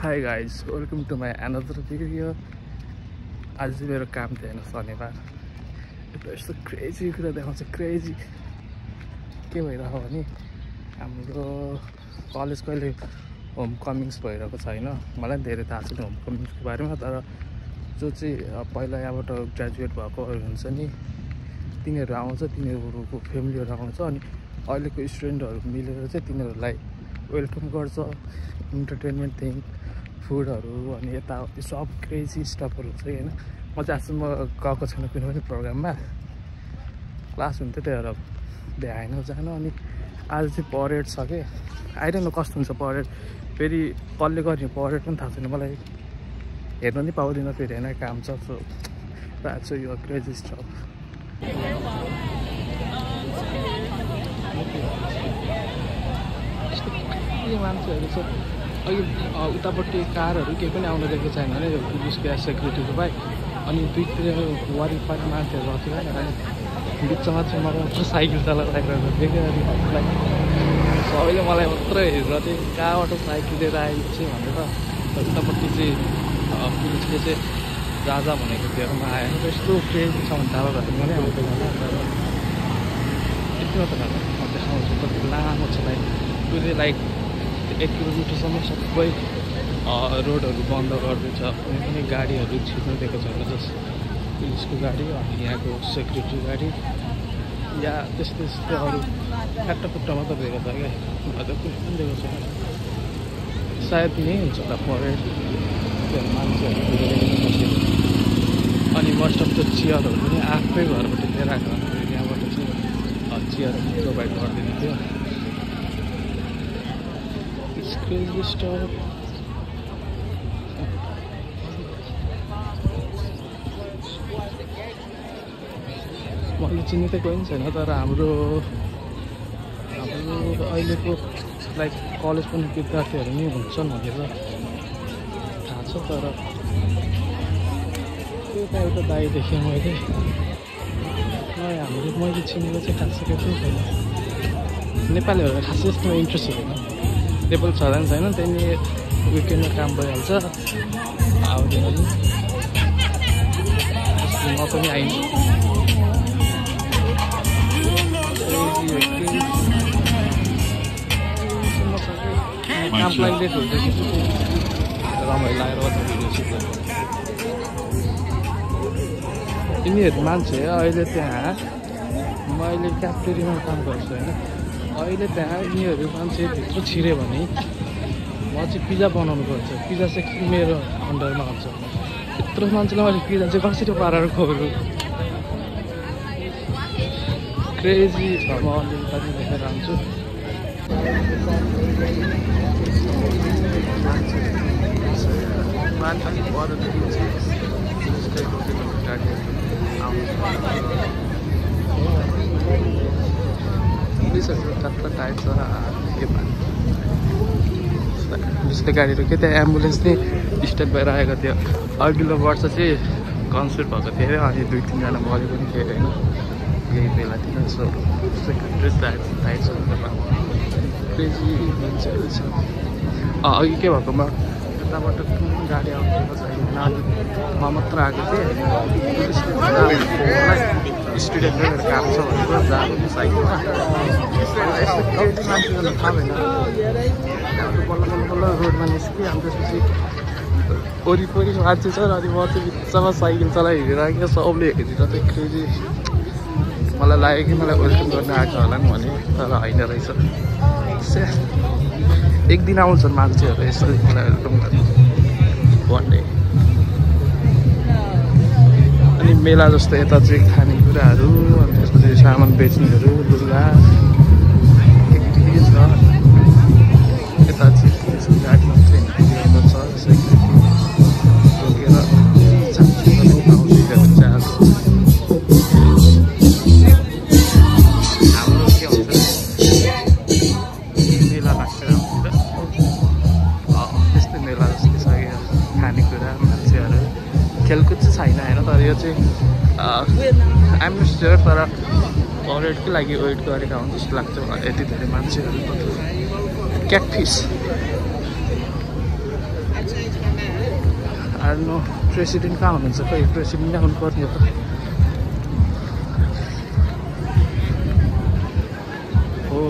Hi guys, welcome to my another video. आज चाहिँ मेरो काम थियो हैन शनिबार। एउटा यस्तो क्रेजी कुरा देखाउँछ क्रेजी के भइरहेको भने हाम्रो कलेज कहिले होम कमिङ्स भइरहेको छैन। मलाई धेरै थाहा छैन होम कमिङ्सको बारेमा, तर जो चाहिँ पहिला यहाँबाट ग्रेजुएट भएकोहरू हुन्छ नि तिनीहरू आउँछ, तिनीहरूको फ्यामिलीहरू आउँछ अनि अहिलेको स्टुडेन्टहरू मिलेर चाहिँ तिनीहरूलाई वेलकम गर्छ। इन्टरटेनमेन्ट थिङ फुडहरू अनि यता सब क्रेजी स्टफहरू हुन्छ हैन। म चाहिँ आजसम्म गएको छैन कुनै पनि प्रोग्राममा, क्लास हुन्थ्यो त्यही भएर भ्याएन जान। अनि आज चाहिँ परेड छ के, आई डोन्ट नो कस्तो हुन्छ परेड, फेरि कसले गर्ने परेड पनि थाहा छैन मलाई, हेर्न नि पाउँदिनँ फेरि होइन काम छ। सो द्याट्स यो क्रेजी स्टफ। मान्छेहरू छ अघि उतापट्टि कारहरू केही पनि आउन दिएको छैन भने पुलिसको सेक्युरिटीको बाइक, अनि दुईतिर वारिपारि मान्छेहरू आउँथ्यो होइन। अनि बिचमा चाहिँ मलाई साइकल चलाइरहेको देखेँ अनि सबैले मलाई मात्र हेरेर चाहिँ कहाँबाट साइकल लिएर आएको चाहिँ भनेर। उतापट्टि चाहिँ पुलिसले चाहिँ राजा भनेको त्योमा आएन। यस्तो क्रेजी छ भने टाढो घाटमा नै आउँदैन होला, यति मात्र देखाउँछु। कति लामो छ लाइक पुरै लाइक 1 किलोमिटरसम्म सबै रोडहरू बन्द गरिदिन्छ। कुनै पनि गाडीहरू छिर्नु दिएको छैन, जस पुलिसको गाडी अनि यहाँको सेक्युरिटी गाडी या त्यस्तै त्यस्तै अरू खाट्टाखुट्टा मात्र दिएको छ क्या, अझ कुनै पनि दिएको छैन। सायद नै हुन्छ होला परेड मान्छेहरू। अनि मोस्ट अफ द चियरहरू पनि आफ्नै घरबाट लिएर आएको, यहाँबाट चाहिँ चियरहरू प्रोभाइड गरिदिनु थियो। Crazy stuff. मैले चिन्ने त कोही पनि छैन, तर हाम्रो अहिलेको लाइक कलेज पनि विद्यार्थीहरू नि हुन्छन् भनेर थाहा छ। तर त्यो त एउटा दाइ देखेँ मैले, हाम्रो मैले चिनेको चाहिँ खासै केही पनि छैन। नेपालीहरू खासै यस्तो इन्ट्रेस्ट हुँदैन, टेबल छ छैन, त्यहाँनिर विकेन्डमा काम भइहाल्छ। आउँदैन म पनि आइन्छु। कामलाई लेट हुन्छ कि रमाइलो लागेर यिनीहरू मान्छे अहिले त्यहाँ, म अहिले क्याफेटेरियामा काम गर्छु होइन। अहिले त्यहाँ यिनीहरू मान्छे भित्र छिर्यो भने म चाहिँ पिज्जा बनाउनु पर्छ, पिज्जा चाहिँ मेरो अन्डरमा हुन्छ। यत्रो मान्छेलाई मैले पिज्जा चाहिँ कसरी पारेर खुवाउनु, क्रेजी छ। म अलिअलि पनि देखेर आउँछु। पुलिसहरू टक्क टाइट छ योमा। पुलिसले गाडी रोक्यो, त्यहाँ एम्बुलेन्स नै स्टार्ट भएर आएको थियो। अघिल्लो वर्ष चाहिँ कन्सर्ट भएको थियो अरे, अनि 2-3जना मऱ्यो पनि थियो होइन यही बेलातिर। सो सेक्युरिटी टाइट छ, क्रेजी मान्छेहरू छ। अघि के भएकोमा यताबाट कुनै गाडी आउँथेको छैन, म मात्र आएको थिएँ। स्टुडेन्टको काम छ भनेर जानु साइकलमा। यस्तो क्रेजी मान्छेहरू थाहा भएन, बल्ल बल्ल बल्ल रोडमा निस्केँ। अनि त्यसपछि वरिपरि मान्छे छ, अनि म चाहिँ बिचमा साइकल चलाइ हिँडिरहेको, सबले हेरेर चाहिँ क्रेजी। मलाई लाग्यो कि मलाई वेलकम गर्न आएको होला नि भने, तर होइन रहेछ। एक दिन आउँछन् मान्छेहरू यसरी मलाई वेलकम गर्नु वान डे। अनि मेला जस्तो यता चाहिँ खानेकुराहरू, अनि त्यसपछि सामान बेच्नेहरू, लुगा के छ। यता चाहिँ गाडीमा चाहिँ छ सेक्युरिटी रोकेर हाम्रो के हुन्छ मेला लाग्छ त्यस्तै मेला जस्तै छ यो खानेकुरा मान्छेहरू। खेलकुद चाहिँ छैन होइन, तर यो चाहिँ आइएम नट स्योर, तर परेडकै लागि वेट गरेका हुन्छ जस्तो लाग्छ मलाई। यति धेरै मान्छेहरू क्याटफिस नो प्रेसिडेन्ट कहाँ हुनुहुन्छ खै प्रेसिडेन्ट नै आउनुपर्ने हो त हो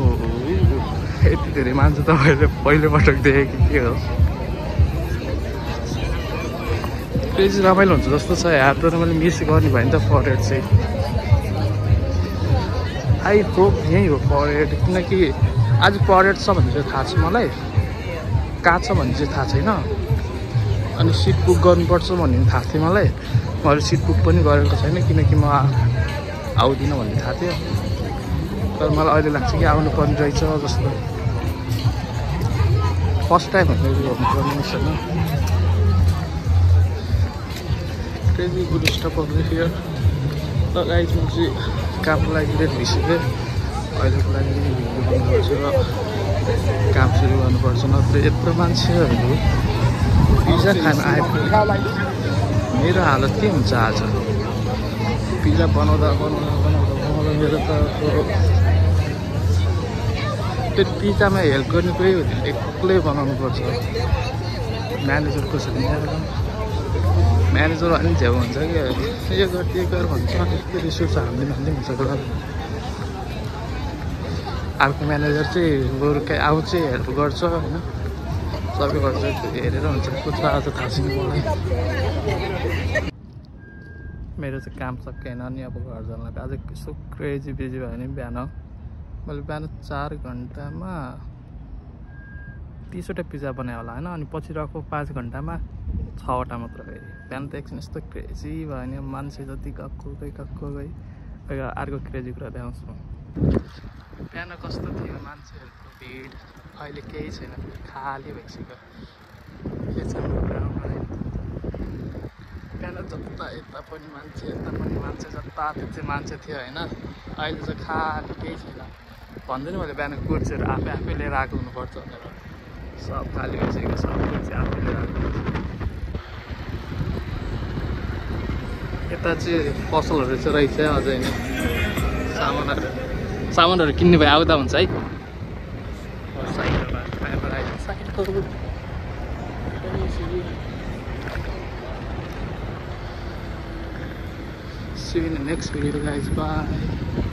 यति धेरै मान्छे तपाईँले पहिलोपटक देखेँ कि के हो क्रेजी रमाइलो हुन्छ जस्तो छ यार तर मैले मिस गर्ने भयो नि त परेड चाहिँ आई होप यहीँ हो परेड किनकि आज परेड छ भन्ने चाहिँ थाहा छ मलाई कहाँ छ भन्ने चाहिँ थाहा छैन अनि सिट बुक गर्नुपर्छ भन्ने थाहा थियो मलाई मैले सिट बुक पनि गरेको छैन किनकि म आउँदिनँ भन्ने थाहा थियो तर मलाई अहिले लाग्छ कि आउनुपर्ने रहेछ जस्तो फर्स्ट टाइम मैले गर्नुपर्ने छैन crazy good stop over here त गाइज म चाहिँ कामको लागि रेडी भइसकेँ अहिलेको लागि गर्नुपर्छ र काम सुरु गर्नुपर्छ नत्र यत्रो मान्छेहरू पिज्जा खान आएपछि मेरो हालत के हुन्छ आज पिज्जा बनाउँदा मेरो त त्यो पिज्जामा हेल्प गर्ने कोही हुँदैन एक्लै बनाउनु पर्छ म्यानेजर कसरी म्यानेजर अलि झ्याउ हुन्छ कि यो गर त्यो गर भन्छ त्यो रिस उठ्छ हामीले भन्दै हुन्छ तर अर्को म्यानेजर चाहिँ बरु आउँछ हेल्प गर्छ होइन सबै गर्छ हेरेर हुन्छ कुछ आज थाहा छैन मलाई मेरो चाहिँ काम सकेन नि अब घर जानलाई आज यसो क्रेजी बिजी भयो भने बिहान मैले बिहान 4 घन्टामा 30वटा पिज्जा बनायो होला होइन अनि पछि रहेको 5 घन्टामा 6वटा मात्र गएँ बिहान त एकछिन यस्तो क्रेजी भयो भने मान्छे जति गएको गई अर्को क्रेजी कुरा देखाउँछु बिहान कस्तो थियो मान्छेहरूको भिड अहिले केही छैन खाली भइसक्यो के छ बिहान जता यता पनि मान्छे जता त्यति मान्छे थियो होइन अहिले चाहिँ खाली केही छैन भन्दैन मैले बिहान कुर्सीहरू आफै लिएर आएको हुनुपर्छ भनेर सब खाली भइसक्यो सब कुर्सी आफै लिएर आएको यता चाहिँ पसलहरू चाहिँ रहेछ अझै नै सामानहरू किन्ने भए आउँदा हुन्छ है See you in the next video guys, bye.